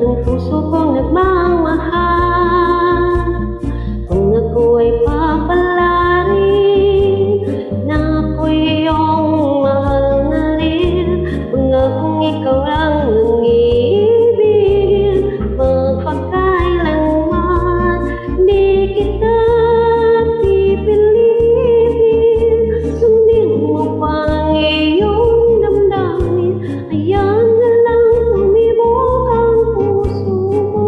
ng puso kong nagmamahal. Kung ako'y papalarin na ako'y iyong mahal na rin, pangakong ikaw lang ang iibigin, magpakailanman di kita pipilitin. Sundin mo pang iyong damdamin, hayaan na lang tumibok ang puso mo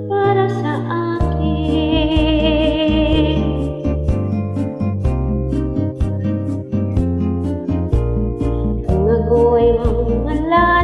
para sa akin. Kung ako'y mamahalin